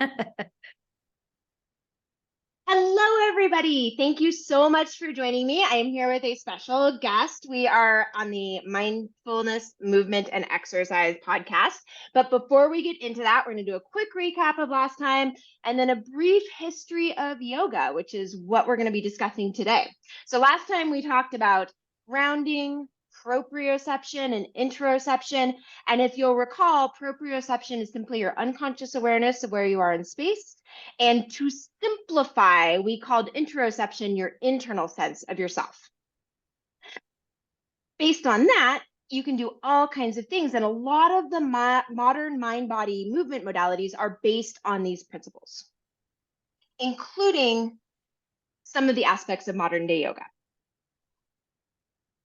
Hello, everybody. Thank you so much for joining me. I am here with a special guest. We are on the Mindfulness Movement and Exercise podcast. But before we get into that, we're going to do a quick recap of last time and then a brief history of yoga, which is what we're going to be discussing today. So last time we talked about grounding, proprioception, and interoception. And if you'll recall, proprioception is simply your unconscious awareness of where you are in space. And to simplify, we called interoception your internal sense of yourself. Based on that, you can do all kinds of things. And a lot of the modern mind-body movement modalities are based on these principles, including some of the aspects of modern day yoga.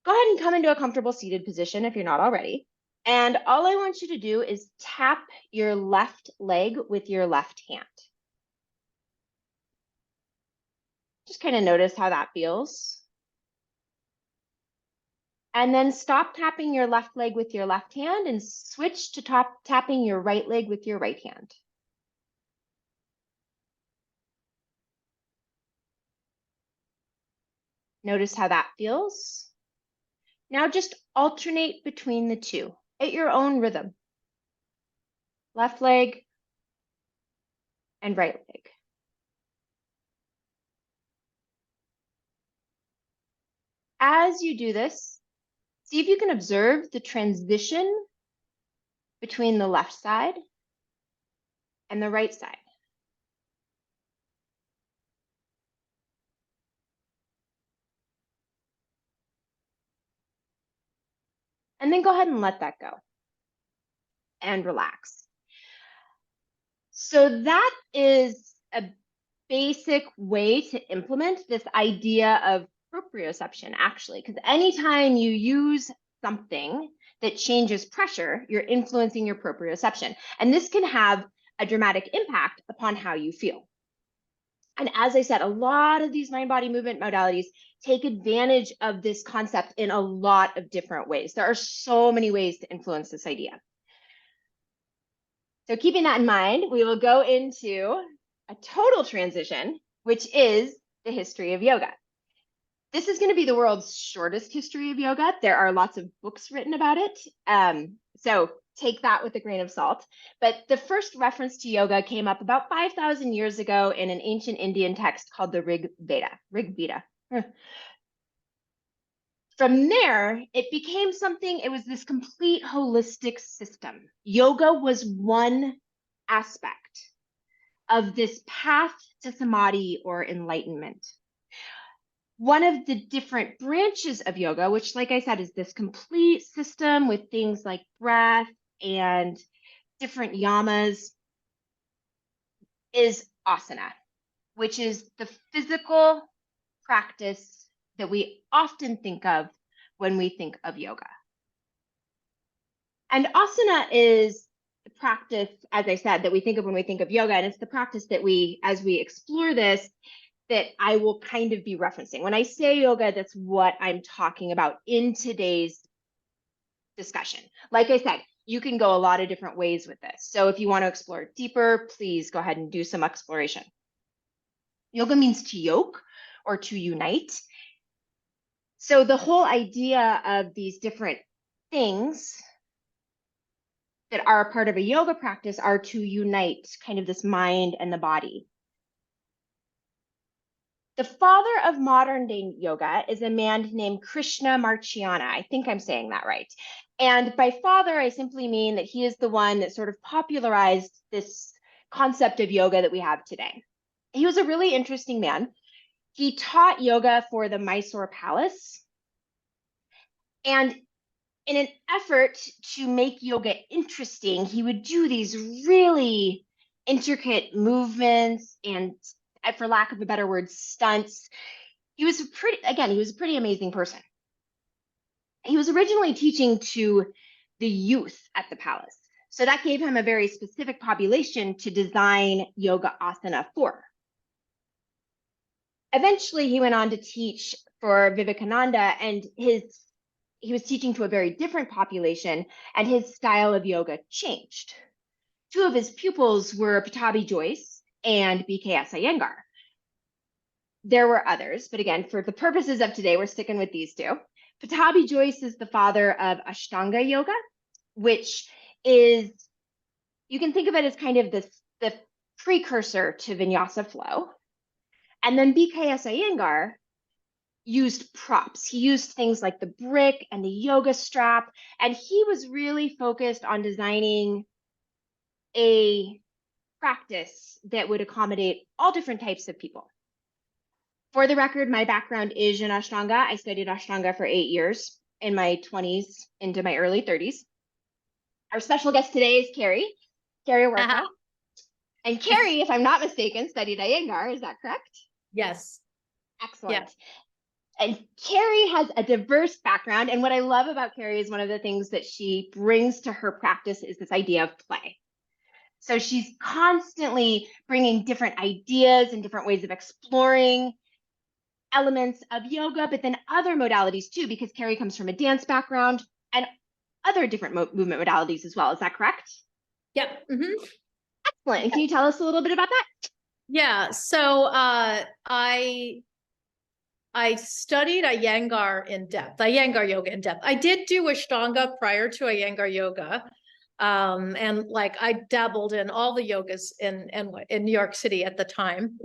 Go ahead and come into a comfortable seated position if you're not already. And all I want you to do is tap your left leg with your left hand. Just kind of notice how that feels. And then stop tapping your left leg with your left hand and switch to tapping your right leg with your right hand. Notice how that feels. Now just alternate between the two at your own rhythm. Left leg and right leg. As you do this, see if you can observe the transition between the left side and the right side. And then go ahead and let that go and relax. So that is a basic way to implement this idea of proprioception, actually, because anytime you use something that changes pressure, you're influencing your proprioception. And this can have a dramatic impact upon how you feel. And as I said, a lot of these mind-body movement modalities take advantage of this concept in a lot of different ways. There are so many ways to influence this idea. So keeping that in mind, we will go into a total transition, which is the history of yoga. This is going to be the world's shortest history of yoga. There are lots of books written about it. So take that with a grain of salt. But the first reference to yoga came up about 5,000 years ago in an ancient Indian text called the Rig Veda. From there, it became something, it was this complete holistic system. Yoga was one aspect of this path to samadhi or enlightenment. One of the different branches of yoga, which, like I said, is this complete system with things like breath and different yamas, is asana, which is the physical practice that we often think of when we think of yoga. And asana is the practice, as I said, that we think of when we think of yoga. And it's the practice that we, as we explore this, that I will kind of be referencing. When I say yoga, that's what I'm talking about in today's discussion. Like I said, you can go a lot of different ways with this. So if you want to explore deeper, please go ahead and do some exploration. Yoga means to yoke or to unite. So the whole idea of these different things that are a part of a yoga practice are to unite kind of this mind and the body. The father of modern day yoga is a man named Krishna Marchiana. I think I'm saying that right. And by father, I simply mean that he is the one that sort of popularized this concept of yoga that we have today. He was a really interesting man. He taught yoga for the Mysore Palace. And in an effort to make yoga interesting, he would do these really intricate movements and, for lack of a better word, stunts. He was a pretty amazing person. He was originally teaching to the youth at the palace. So that gave him a very specific population to design yoga asana for. Eventually, he went on to teach for Vivekananda, and he was teaching to a very different population, and his style of yoga changed. Two of his pupils were Pattabhi Jois and BKS Iyengar. There were others, but again, for the purposes of today, we're sticking with these two. Pattabhi Jois is the father of Ashtanga Yoga, which is, you can think of it as kind of the precursor to Vinyasa flow. And then BKS Iyengar used props. He used things like the brick and the yoga strap, and he was really focused on designing a practice that would accommodate all different types of people. For the record, my background is in Ashtanga. I studied Ashtanga for 8 years in my 20s into my early 30s. Our special guest today is Carrie Owerko. And Carrie, if I'm not mistaken, studied Iyengar. Is that correct? Yes. Excellent. Yeah. And Carrie has a diverse background. And what I love about Carrie is one of the things that she brings to her practice is this idea of play. So she's constantly bringing different ideas and different ways of exploring elements of yoga, but then other modalities too, because Carrie comes from a dance background and other different movement modalities as well. Is that correct? Yep. Mm-hmm. Excellent. And can you tell us a little bit about that? Yeah. So I studied Iyengar yoga in depth. I did do Ashtanga prior to Iyengar yoga. And like I dabbled in all the yogas in New York City at the time,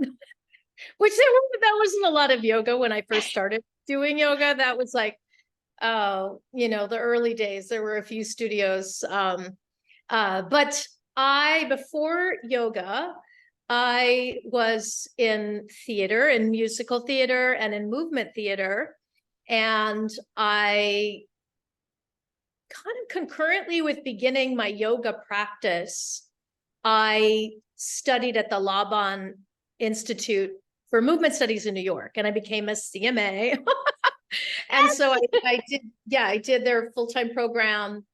which that wasn't a lot of yoga when I first started doing yoga. That was like, the early days. There were a few studios. But before yoga, I was in theater, in musical theater and in movement theater. And I kind of concurrently with beginning my yoga practice, I studied at the Laban Institute for Movement Studies in New York, and I became a CMA. And so I did their full-time program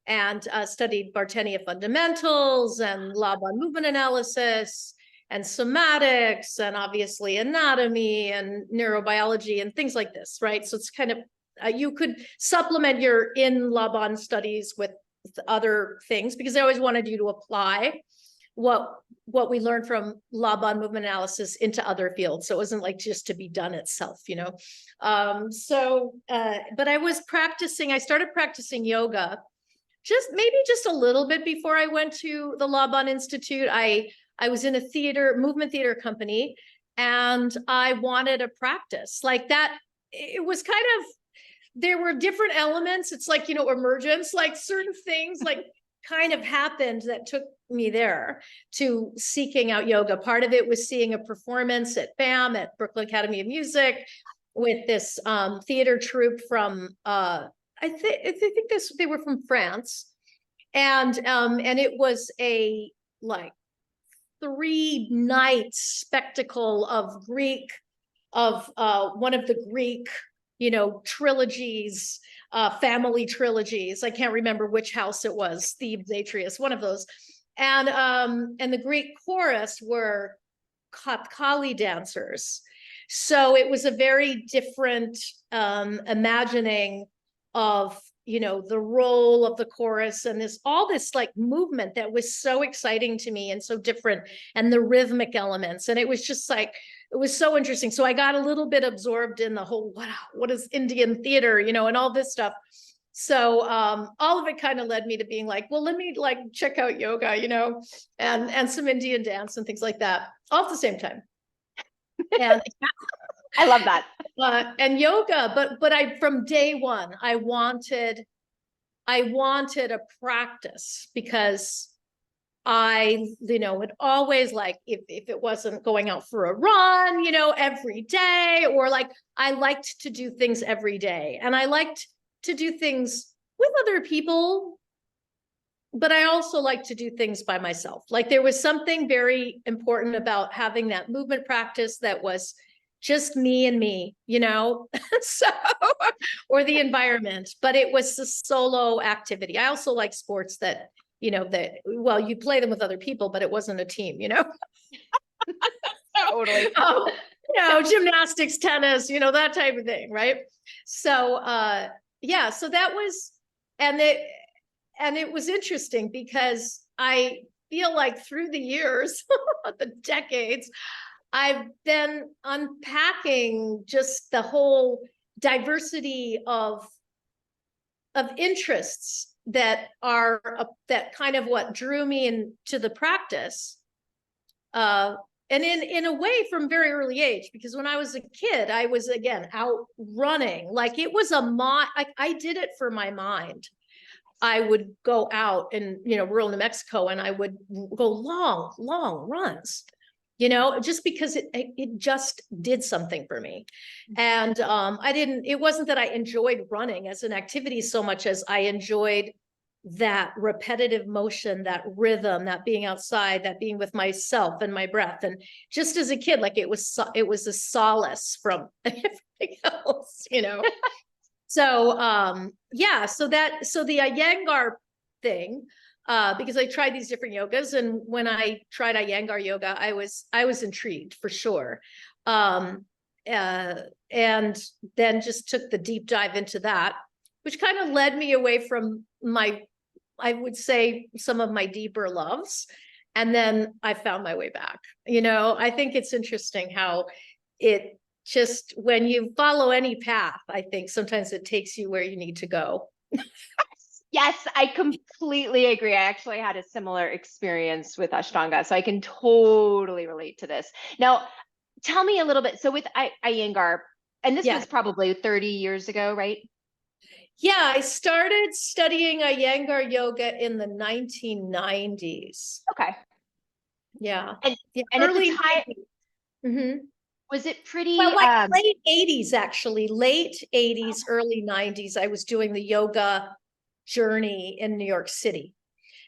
and studied Bartenia fundamentals and Laban movement analysis and somatics and obviously anatomy and neurobiology and things like this, right? So it's kind of, you could supplement your in Laban studies with other things because I always wanted you to apply what we learned from Laban movement analysis into other fields. So it wasn't like just to be done itself, but I started practicing yoga just a little bit before I went to the Laban Institute. I was in a movement theater company, and I wanted a practice like that. It was kind of, there were different elements. It's like, emergence, like certain things like kind of happened that took me there to seeking out yoga. Part of it was seeing a performance at BAM, at Brooklyn Academy of Music, with this theater troupe from, I think they were from France. And it was a like 3-night spectacle of one of the Greek, trilogies, family trilogies. I can't remember which house it was, Thebes, Atreus, one of those. And the Greek chorus were Kathakali dancers. So it was a very different imagining of, the role of the chorus and all this like movement that was so exciting to me and so different, and the rhythmic elements. And it was just like, it was so interesting. So I got a little bit absorbed in the whole, wow, what is Indian theater, and all this stuff. So all of it kind of led me to being like, well, let me like check out yoga, and some Indian dance and things like that all at the same time. And I love that. And yoga, but from day one, I wanted a practice, because I, would always like, if it wasn't going out for a run, every day, or like, I liked to do things every day, and I liked to do things with other people, but I also like to do things by myself. Like there was something very important about having that movement practice that was just me and me, so, or the environment, but it was a solo activity. I also like sports that, you play them with other people, but it wasn't a team, Totally. Gymnastics, tennis, that type of thing. Right. So, so that was, and it was interesting because I feel like through the years, the decades, I've been unpacking just the whole diversity of interests that are that kind of what drew me into the practice. And in a way from very early age, because when I was a kid, I was, again, out running. Like it was I did it for my mind. I would go out in, rural New Mexico, and I would go long, long runs, just because it just did something for me. And it wasn't that I enjoyed running as an activity so much as I enjoyed that repetitive motion, that rhythm, that being outside, that being with myself and my breath. And just as a kid, like it was a solace from everything else, So so the Iyengar thing, because I tried these different yogas, and when I tried Iyengar yoga, I was intrigued for sure. And then just took the deep dive into that, which kind of led me away from I would say, some of my deeper loves. And then I found my way back. I think it's interesting how it just, when you follow any path, I think sometimes it takes you where you need to go. Yes, I completely agree. I actually had a similar experience with Ashtanga, so I can totally relate to this. Now, tell me a little bit. So with Iyengar, and this was probably 30 years ago, right? Yeah, I started studying Iyengar yoga in the 1990s. Okay. Yeah. And Early at the time, 90s. Was it pretty Well, like late 80s, actually, late 80s, early 90s, I was doing the yoga journey in New York City.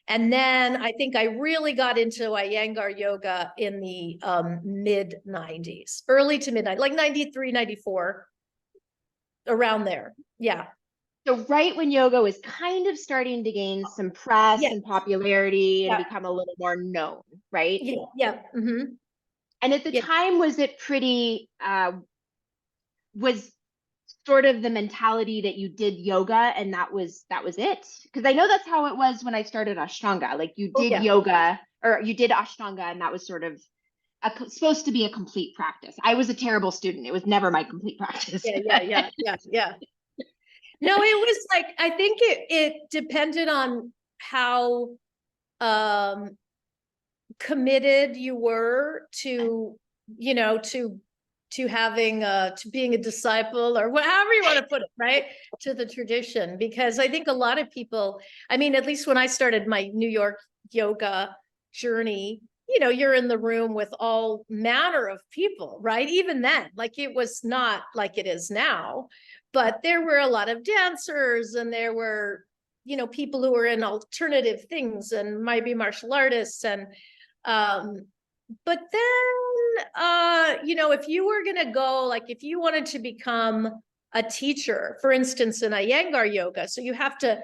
And then I think I really got into Iyengar yoga in the mid 90s, early to mid 90s, like 93, 94, around there. Yeah. So right when yoga was kind of starting to gain some press and popularity and become a little more known, right? Yeah. Yeah. Mm-hmm. And at the time, was it pretty, was sort of the mentality that you did yoga and that was it? Because I know that's how it was when I started Ashtanga. Like you did yoga, or you did Ashtanga, and that was sort of supposed to be a complete practice. I was a terrible student. It was never my complete practice. Yeah. No, it was like, I think it depended on how committed you were to, to having to being a disciple, or however you want to put it, right, to the tradition. Because I think a lot of people, I mean, at least when I started my New York yoga journey, you're in the room with all manner of people, right? Even then, like it was not like it is now, but there were a lot of dancers, and there were, people who were in alternative things, and might be martial artists. And but then if you were going to go, like if you wanted to become a teacher, for instance, in Iyengar yoga, so you have to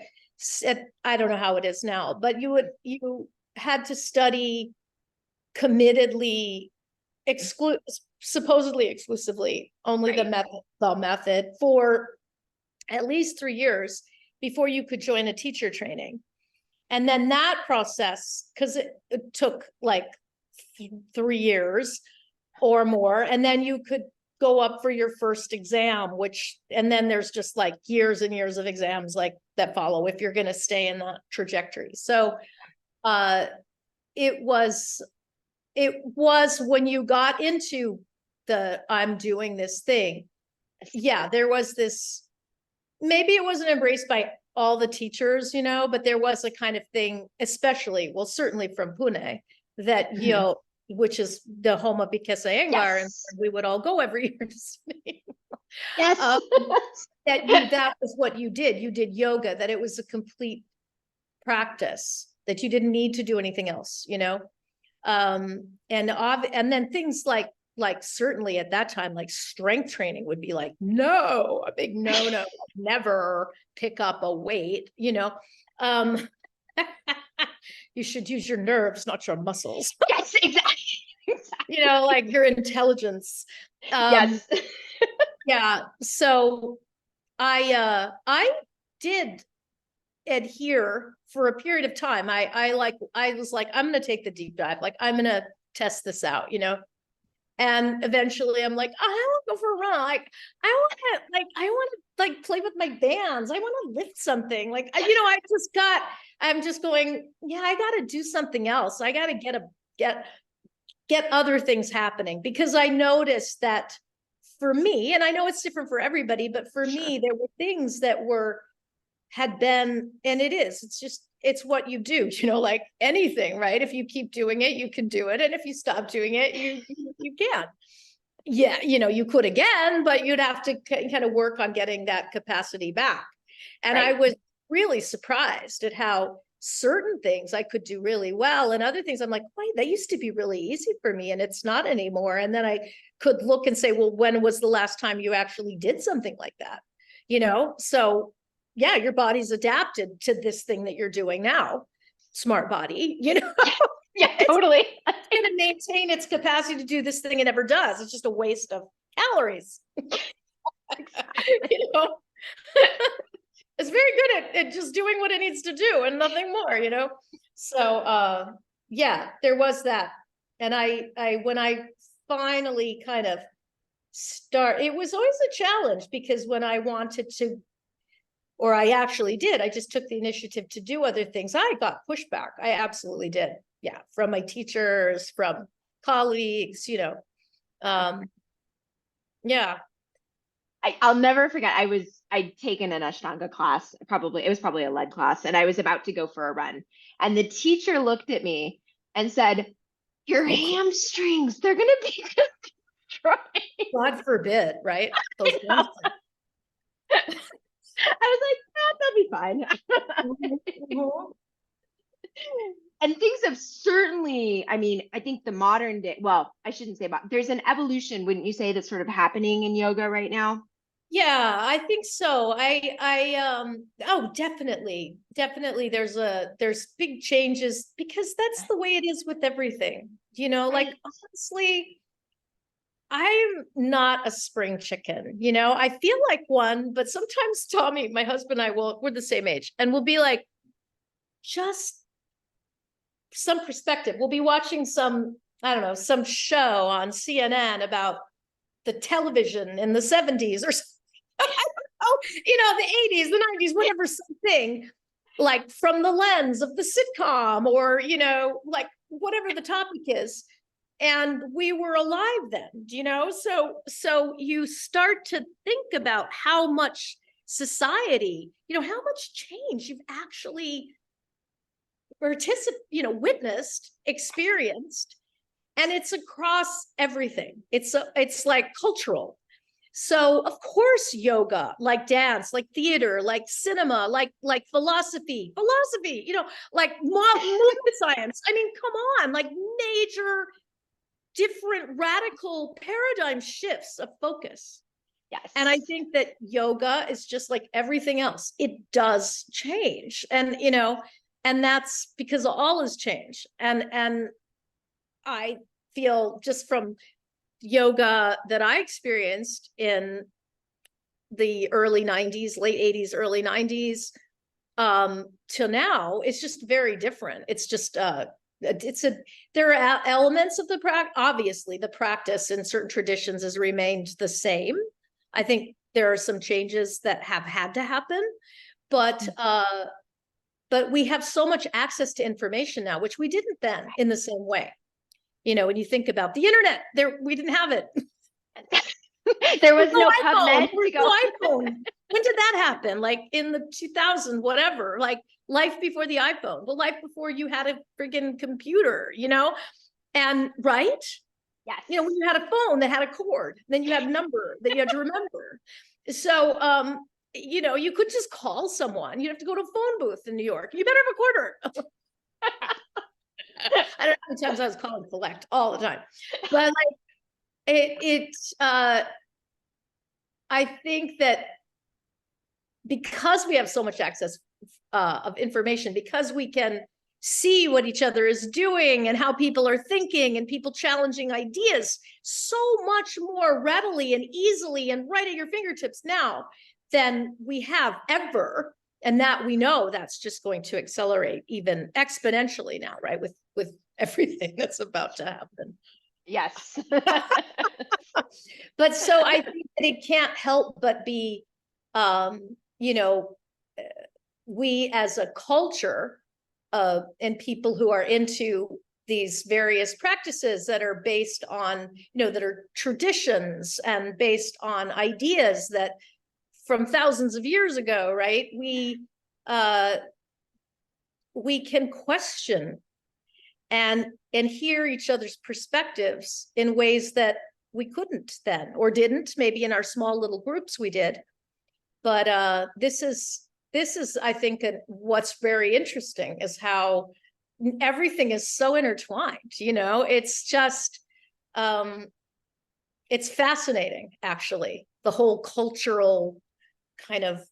I don't know how it is now, but you had to study committedly, supposedly exclusively, only the method for at least 3 years before you could join a teacher training. And then that process, because it took like 3 years or more, and then you could go up for your first exam, and then there's just like years and years of exams like that follow if you're going to stay in that trajectory. So it was when you got into I'm doing this thing. Yeah, there was this, maybe it wasn't embraced by all the teachers, but there was a kind of thing, especially, well, certainly from Pune, that, which is the home of Bikesa Iyengar, and we would all go every year to study. Yes. That was what you did. You did yoga, that it was a complete practice, that you didn't need to do anything else, and then things like certainly at that time, like strength training would be like, no, a big no, never pick up a weight, you should use your nerves, not your muscles. Yes, exactly. Like your intelligence. Yes. Yeah. So I did adhere for a period of time. I was like, I'm going to take the deep dive. Like, I'm going to test this out, And eventually I'm like, oh, I want to go for a run. Like, I want to like play with my bands. I want to lift something. Like, I'm just going, yeah, I got to do something else. I got to get other things happening, because I noticed that for me, and I know it's different for everybody, but for me, there were things that had been, and it's what you do, like anything, right? If you keep doing it, you can do it. And if you stop doing it, you can't. Yeah, you could again, but you'd have to kind of work on getting that capacity back. And I was really surprised at how certain things I could do really well, and other things I'm like, wait, that used to be really easy for me, and it's not anymore. And then I could look and say, well, when was the last time you actually did something like that? So yeah, your body's adapted to this thing that you're doing now. Smart body, Yeah, totally. It's going to maintain its capacity to do this thing it never does. It's just a waste of calories. It's very good at just doing what it needs to do and nothing more, So yeah, there was that. And when I finally kind of it was always a challenge, because when I wanted to, or I actually did, I just took the initiative to do other things, I got pushback. I absolutely did. Yeah. From my teachers, from colleagues, yeah. I'll never forget. I'd taken an Ashtanga class, it was probably a lead class, and I was about to go for a run. And the teacher looked at me and said, your hamstrings, they're going to be destroyed. God forbid, right? Those I was like, they'll be fine. And things have certainly, I think the modern day, well, I shouldn't say there's an evolution, wouldn't you say, that's sort of happening in yoga right now? Yeah, I think so. Oh, definitely. There's big changes, because that's the way it is with everything, like, honestly, I'm not a spring chicken, I feel like one, but sometimes Tommy, my husband, and I we're the same age, and we'll be like, just some perspective. We'll be watching some show on CNN about the television in the 70s or something. The 80s, the 90s, whatever, something like from the lens of the sitcom, or, like whatever the topic is. And we were alive then, so you start to think about how much society, how much change you've actually witnessed, experienced, and it's across everything. It's like cultural. So of course, yoga, like dance, like theater, like cinema, like philosophy, like movement science. Come on, like major, different, radical paradigm shifts of focus. Yes. And I think that yoga is just like everything else. It does change. And, and that's because all has changed. And I feel, just from yoga that I experienced in the early 90s, late 80s, early 90s, till now, it's just very different. It's just, there are elements of the practice. Obviously, the practice in certain traditions has remained the same. I think there are some changes that have had to happen, but we have so much access to information now, which we didn't then in the same way. When you think about the internet, we didn't have it. There was no PubMed to go. iPhone. When did that happen? Like in the 2000s, whatever, like life before the iPhone, the life before you had a friggin' computer, and right? Yes. When you had a phone that had a cord, then you had a number that you had to remember. So, you could just call someone. You'd have to go to a phone booth in New York. You better have a quarter. I don't know how many times I was calling collect all the time, but like I think that because we have so much access of information, because we can see what each other is doing and how people are thinking, and people challenging ideas so much more readily and easily and right at your fingertips now than we have ever, And that we know that's just going to accelerate even exponentially now, right? With everything that's about to happen. Yes. But so I think that it can't help but be, you know, we as a culture, and people who are into these various practices that are based on, you know, that are traditions and based on ideas that from thousands of years ago, right? We can question and hear each other's perspectives in ways that we couldn't then, or didn't. Maybe in our small little groups we did. But this is I think what's very interesting is how everything is so intertwined. You know, it's just it's fascinating, actually, the whole cultural kind of,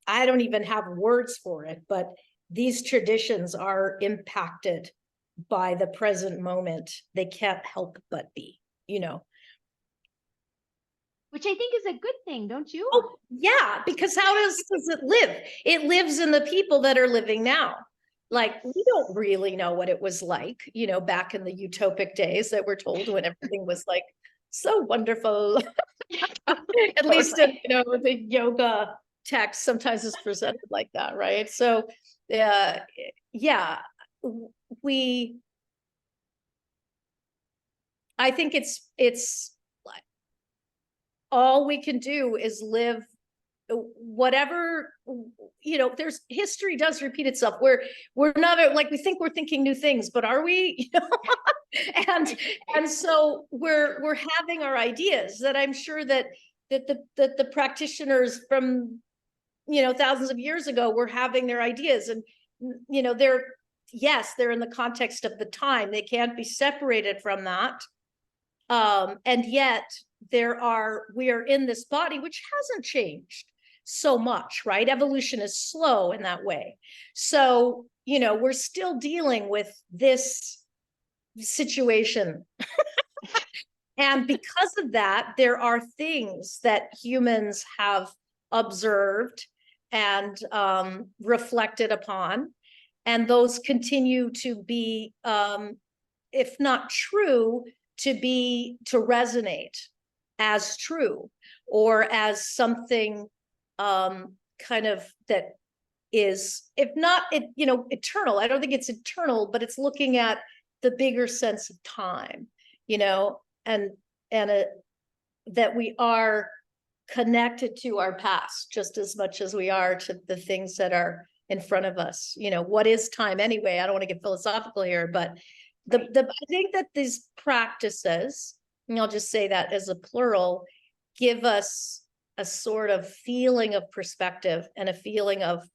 I don't even have words for it, but these traditions are impacted by the present moment. They can't help but be, you know. Which I think is a good thing, don't you? Oh, yeah, because how does it live? It lives in the people that are living now. Like, we don't really know what it was like, you know, back in the utopic days that we're told, when everything was like so wonderful. At least in, you know, the yoga text sometimes is presented like that, right? So yeah, we I think it's all we can do is live whatever, you know. There's history does repeat itself. We're not like, we think we're thinking new things, but are we? You know? and so we're having our ideas that I'm sure that the practitioners from, you know, thousands of years ago were having their ideas, and you know, they're in the context of the time. They can't be separated from that. And yet we are in this body which hasn't changed so much, right? Evolution is slow in that way. So, you know, we're still dealing with this situation. And because of that, there are things that humans have observed and reflected upon, and those continue to be, if not true, to resonate as true, or as something kind of that is, if not you know, eternal. I don't think it's eternal, but it's looking at the bigger sense of time, you know, and that we are connected to our past just as much as we are to the things that are in front of us. You know, what is time anyway? I don't want to get philosophical here, but I think that these practices, and I'll just say that as a plural, give us a sort of feeling of perspective and a feeling of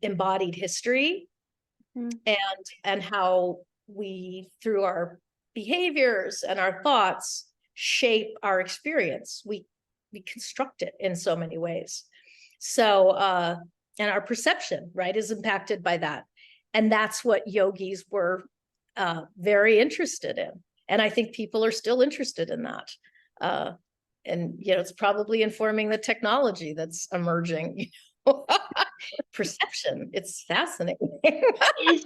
embodied history, and how we, through our behaviors and our thoughts, shape our experience. We construct it in so many ways. So and our perception, right, is impacted by that. And that's what yogis were very interested in. And I think people are still interested in that. And, you know, it's probably informing the technology that's emerging. You know? Perception, it's fascinating. It's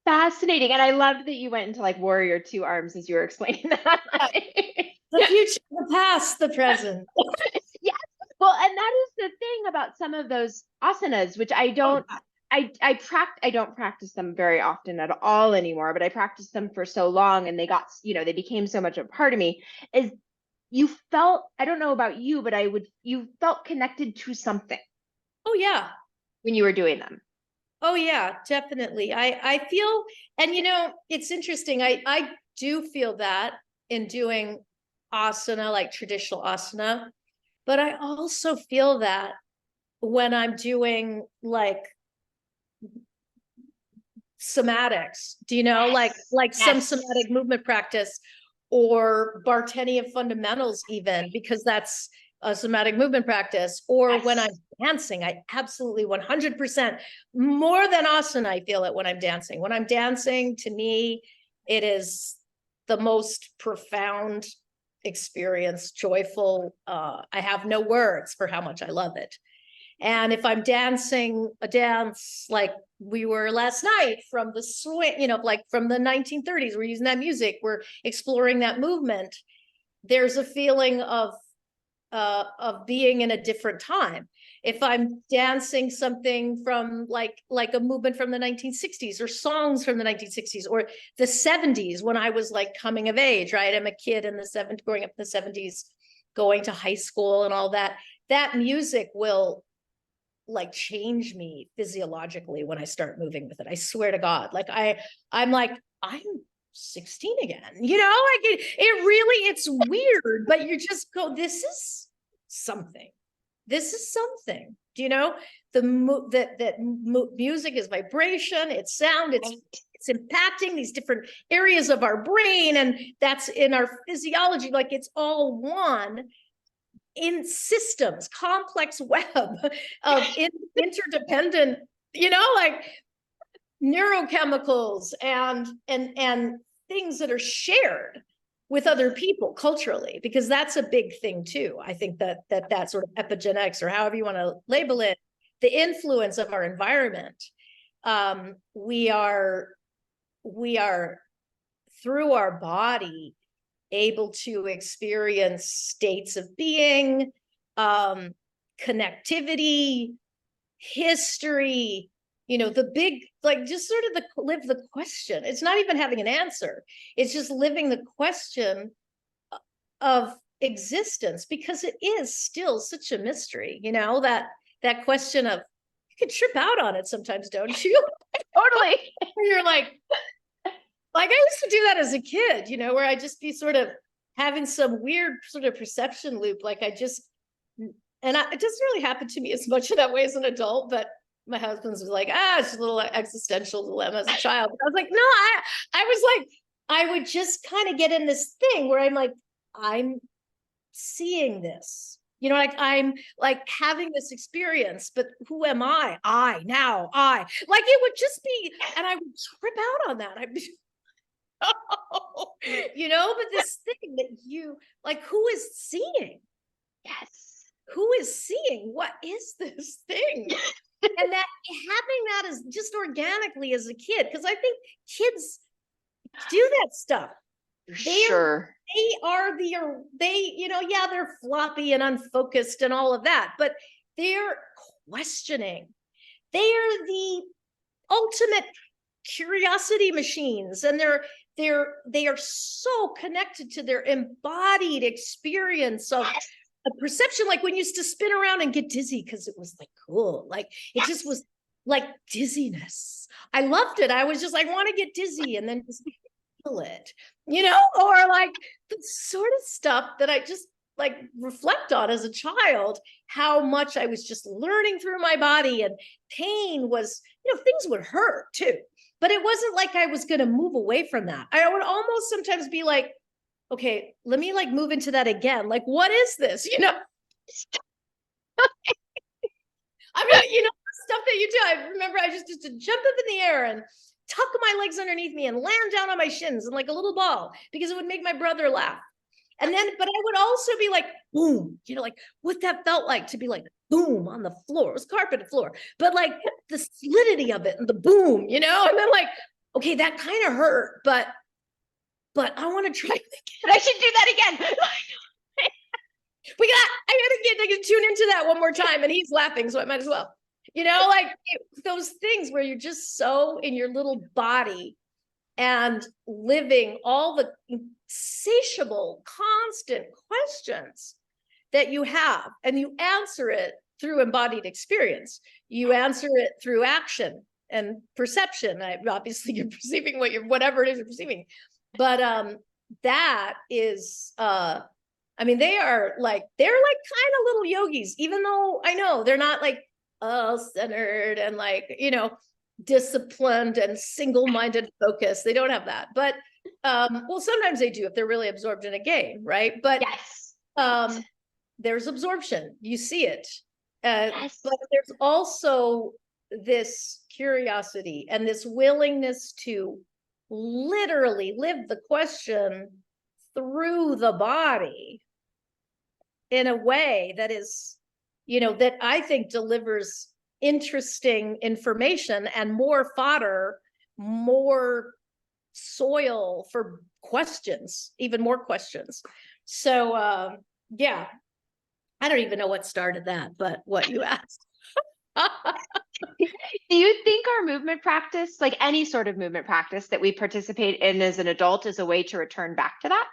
fascinating. And I loved that you went into like warrior two arms as you were explaining that. The future, the past, the present. Yes. Well, and that is the thing about some of those asanas, which I don't practice them very often at all anymore, but I practiced them for so long, and they got, you know, they became so much a part of me. Is you felt, I don't know about you, but you felt connected to something Oh yeah. when you were doing them. Oh yeah, definitely. I feel, and you know, it's interesting. I do feel that in doing asana, like traditional asana, but I also feel that when I'm doing like somatics, do you know, like some Yes. somatic movement practice, or Bartenian fundamentals, even, because that's a somatic movement practice, or Yes. when I'm dancing, I absolutely 100% more than asana. I feel it when I'm dancing. When I'm dancing, to me, it is the most profound experience, joyful. I have no words for how much I love it. And if I'm dancing a dance like we were last night from the swing, like from the 1930s, we're using that music, we're exploring that movement. There's a feeling of being in a different time. If I'm dancing something from like a movement from the 1960s, or songs from the 1960s or the 70s, when I was like coming of age, right? I'm a kid in the 70s, growing up in the 70s, going to high school and all that. That music will like change me physiologically when I start moving with it. I swear to God. Like I'm 16 again, like it really, it's weird, but you just go, this is something. Music is vibration, it's sound, it's impacting these different areas of our brain, and that's in our physiology. Like it's all one in systems, complex web of interdependent, like neurochemicals and things that are shared with other people culturally, because that's a big thing too. I think that sort of epigenetics, or however you want to label it, the influence of our environment. We are through our body able to experience states of being, connectivity, history, the big, like just sort of live the question. It's not even having an answer. It's just living the question of existence, because it is still such a mystery, that question of, you could trip out on it sometimes, don't you? Totally. You're like I used to do that as a kid, where I just be sort of having some weird sort of perception loop. Like it doesn't really happen to me as much that way as an adult, but my husband's was like, it's a little existential dilemma as a child. But I was like, no, I was like, I would just kind of get in this thing where I'm like, I'm seeing this, like I'm like having this experience, but who am I? I like, it would just be, and I would trip out on that. I'd be, but this thing that you like, who is seeing? Yes. Who is seeing? What is this thing? And that having that is just organically as a kid, because I think kids do that stuff. Sure. They're floppy and unfocused and all of that, but they're questioning. They are the ultimate curiosity machines, and they are so connected to their embodied experience of a perception. Like when you used to spin around and get dizzy because it was like cool, like it just was like dizziness. I loved it. I was just like, want to get dizzy and then just feel it, or like the sort of stuff that I just like reflect on as a child, how much I was just learning through my body. And pain was, things would hurt too, but it wasn't like I was going to move away from that. I would almost sometimes be like, okay, let me like move into that again. Like, what is this? I mean, stuff that you do. I remember I just to jump up in the air and tuck my legs underneath me and land down on my shins and like a little ball, because it would make my brother laugh. And then, but I would also be like, boom, like what that felt like to be like, boom, on the floor. It was carpeted floor, but like the solidity of it and the boom, and then like, okay, that kind of hurt, but I want to try it again. I should do that again. I gotta tune into that one more time, and he's laughing, so I might as well. Like those things where you're just so in your little body and living all the insatiable, constant questions that you have, and you answer it through embodied experience. You answer it through action and perception. Obviously, you're perceiving whatever it is you're perceiving, but that is I mean, they're like kind of little yogis, even though I know they're not like centered and like, disciplined and single-minded focus. They don't have that, but well, sometimes they do if they're really absorbed in a game, right? But yes, there's absorption, you see it, yes. but there's also this curiosity and this willingness to literally live the question through the body in a way that is that I think delivers interesting information and more fodder, more soil for questions, even more questions. So yeah, I don't even know what started that, but what you asked. Do you think our movement practice, like any sort of movement practice that we participate in as an adult, is a way to return back to that?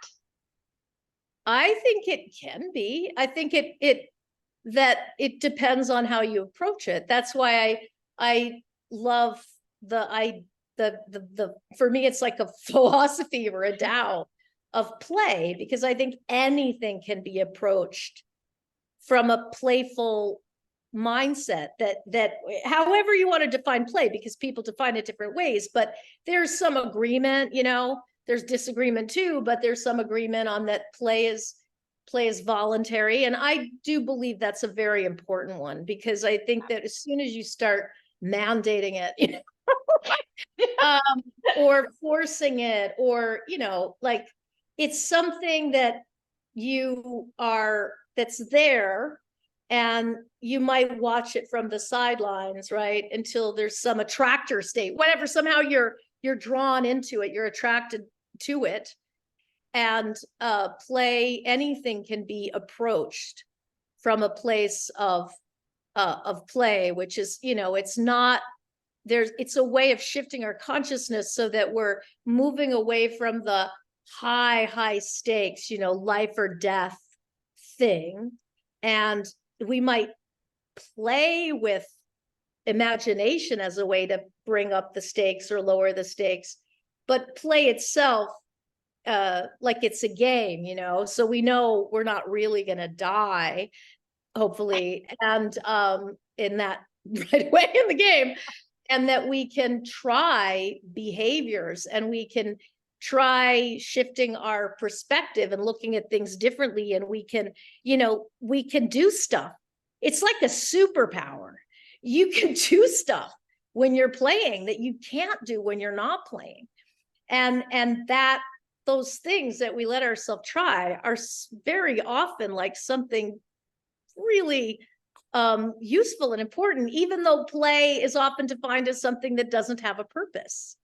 I think it can be. I think it depends on how you approach it. That's why I love the for me, it's like a philosophy or a Tao of play, because I think anything can be approached from a playful mindset, that however you want to define play, because people define it different ways, but there's some agreement, there's disagreement too, but there's some agreement on that play is voluntary. And I do believe that's a very important one, because I think that as soon as you start mandating it, or forcing it, or, like, it's something that that's there, and you might watch it from the sidelines, right, until there's some attractor state, whatever, somehow you're drawn into it, you're attracted to it. And play, anything can be approached from a place of play, which is, it's not it's a way of shifting our consciousness so that we're moving away from the high stakes, life or death thing. And we might play with imagination as a way to bring up the stakes or lower the stakes, but play itself, like it's a game, so we know we're not really going to die, hopefully, and in that right away in the game, and that we can try behaviors, and we can try shifting our perspective and looking at things differently, and we can do stuff. It's like a superpower. You can do stuff when you're playing that you can't do when you're not playing, and that those things that we let ourselves try are very often like something really useful and important, even though play is often defined as something that doesn't have a purpose.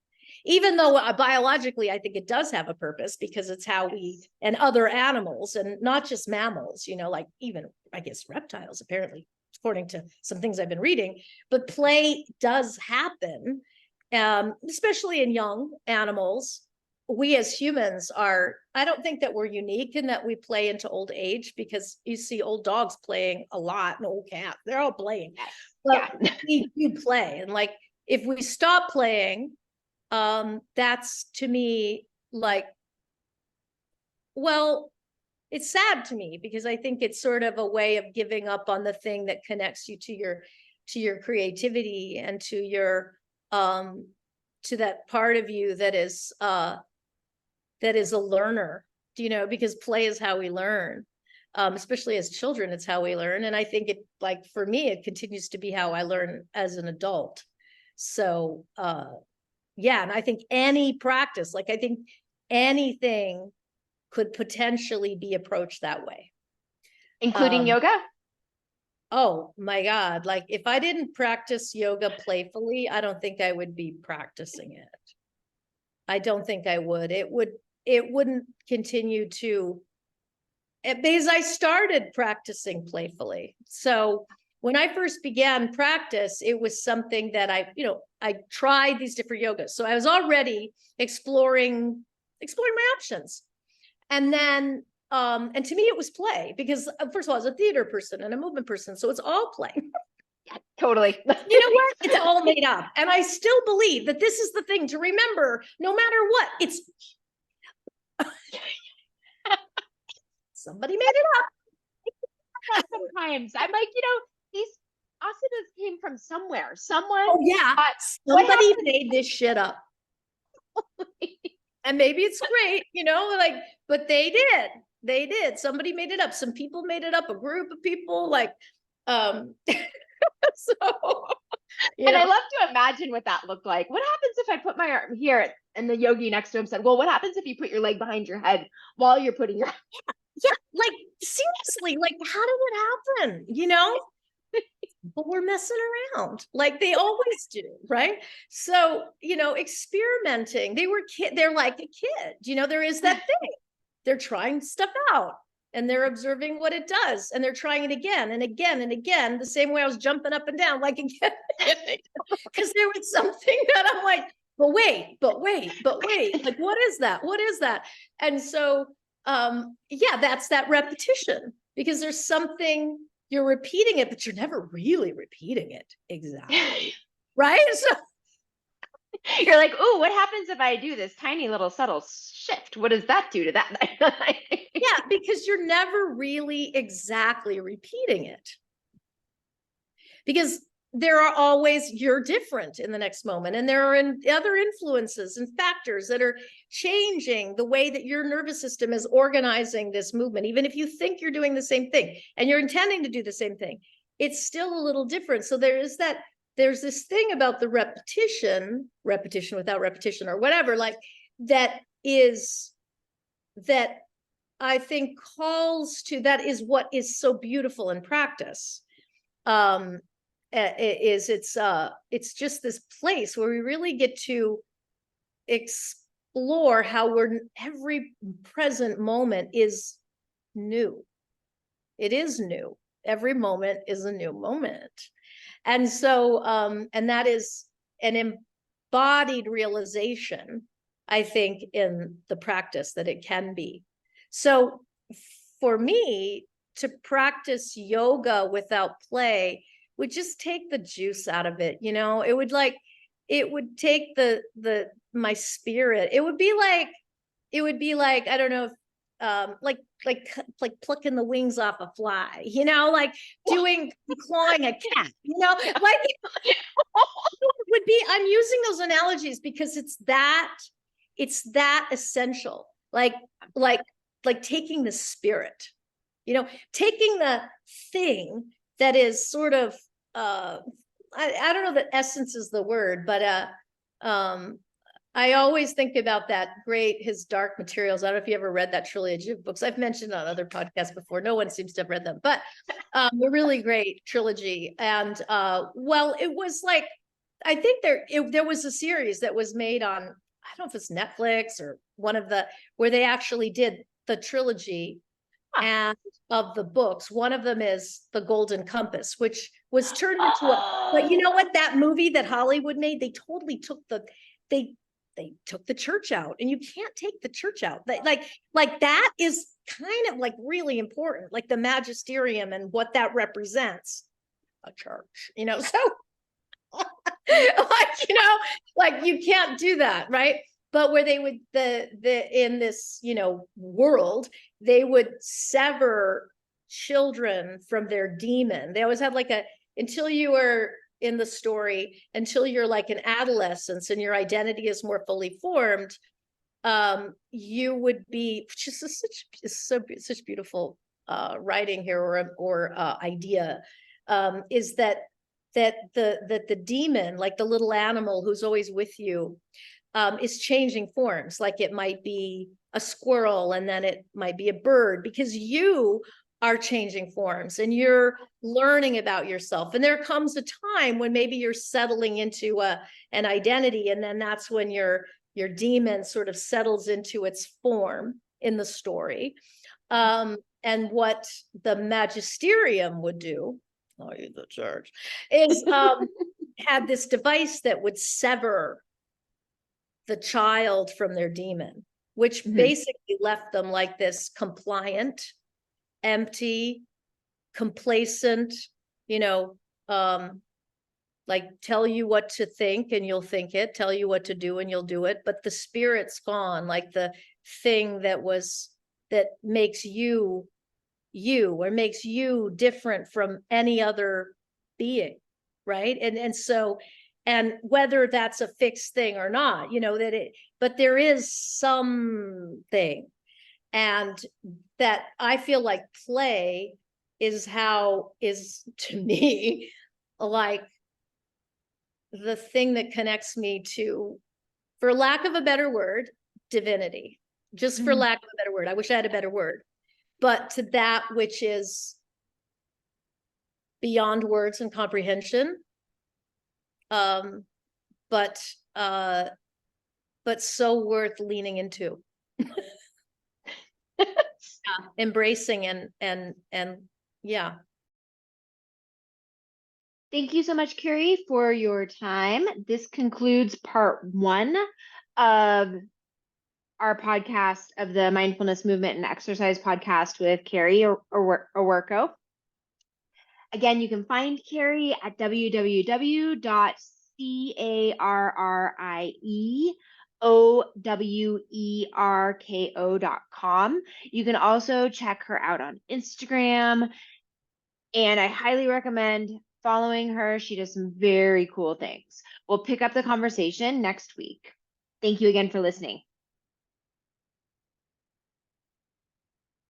Even though biologically, I think it does have a purpose, because it's how we, and other animals, and not just mammals, like even, I guess, reptiles, apparently, according to some things I've been reading, but play does happen, especially in young animals. We as humans I don't think that we're unique in that we play into old age, because you see old dogs playing a lot, and old cats, they're all playing. But yeah, we do play. And like, if we stop playing, that's, to me, like, well, it's sad to me, because I think it's sort of a way of giving up on the thing that connects you to your creativity, and to your to that part of you that is a learner, because play is how we learn, especially as children, it's how we learn. And I think it, like, for me, it continues to be how I learn as an adult. So yeah, and I think any practice, like, I think anything could potentially be approached that way. Including yoga? Oh my God. Like, if I didn't practice yoga playfully, I don't think I would be practicing it. I don't think I would. It wouldn't continue to, because I started practicing playfully. So when I first began practice, it was something that I tried these different yogas. So I was already exploring my options. And then, and to me, it was play, because first of all, I was a theater person and a movement person. So it's all play. Yeah, totally. You know what? It's all made up. And I still believe that this is the thing to remember, no matter what. It's somebody made it up. Sometimes I'm like, these asanas came from somewhere. Someone. Oh yeah, somebody made this shit up. And maybe it's great, like, but they did. Somebody made it up. Some people made it up, a group of people, like, so, and I love to imagine what that looked like. What happens if I put my arm here, and the yogi next to him said, well, what happens if you put your leg behind your head while you're putting your yeah, like, seriously, like, how did it happen? but we're messing around like they always do, right? So, experimenting. They're like a kid, there is that thing. They're trying stuff out and they're observing what it does. And they're trying it again and again and again, the same way I was jumping up and down, like again, because there was something that I'm like, but wait, like, what is that? What is that? And so, yeah, that's that repetition, because there's something, you're repeating it, but you're never really repeating it exactly. Right? So you're like, oh, what happens if I do this tiny little subtle shift? What does that do to that? yeah, because you're never really exactly repeating it. Because you're different in the next moment. And there are other influences and factors that are changing the way that your nervous system is organizing this movement. Even if you think you're doing the same thing and you're intending to do the same thing, it's still a little different. So there's this thing about the repetition without repetition or whatever, like that I think that is what is so beautiful in practice. It's just this place where we really get to explore how every present moment is new. It is new. Every moment is a new moment. And so, and that is an embodied realization, I think, in the practice that it can be. So for me, to practice yoga without play would just take the juice out of it. It would take my spirit. It would be like, I don't know, like plucking the wings off a fly, like clawing a cat, like it would be, I'm using those analogies because it's that essential, like taking the spirit, taking the thing that is sort of, I don't know that essence is the word, but I always think about his Dark Materials. I don't know if you ever read that trilogy of books. I've mentioned on other podcasts before. No one seems to have read them, but a really great trilogy. And well, it was like, I think there was a series that was made on, I don't know if it's Netflix or where they actually did the trilogy and of the books. One of them is The Golden Compass, which was turned into but you know what, that movie that Hollywood made, they totally took they took the church out, and you can't take the church out. Like that is kind of like really important, like the magisterium and what that represents, a church, so like you can't do that, right? But where they would in this world, they would sever children from their demon. They always had until you were in the story, until you're like an adolescence and your identity is more fully formed, you would be, which is such beautiful writing here, or idea, is that the demon, like the little animal who's always with you, is changing forms. Like it might be a squirrel, and then it might be a bird, because you are changing forms and you're learning about yourself. And there comes a time when maybe you're settling into an identity, and then that's when your demon sort of settles into its form in the story. And what the magisterium would do, the church, is had this device that would sever the child from their demon, which basically left them like this compliant, empty, complacent, like tell you what to think and you'll think it, tell you what to do and you'll do it, but the spirit's gone, like the thing that makes you or makes you different from any other being, right? And so, and whether that's a fixed thing or not, but there is something. And that I feel like play is to me, like the thing that connects me to, for lack of a better word, divinity, just for lack of a better word. I wish I had a better word, but to that which is beyond words and comprehension. But so worth leaning into. Yeah, embracing and yeah. Thank you so much, Carrie, for your time. This concludes part 1 of our podcast of the Mindfulness Movement and Exercise podcast with Carrie Owerko. Again, you can find Carrie at www.carrieowerko.com. You can also check her out on Instagram, and I highly recommend following her. She does some very cool things. We'll pick up the conversation next week. Thank you again for listening.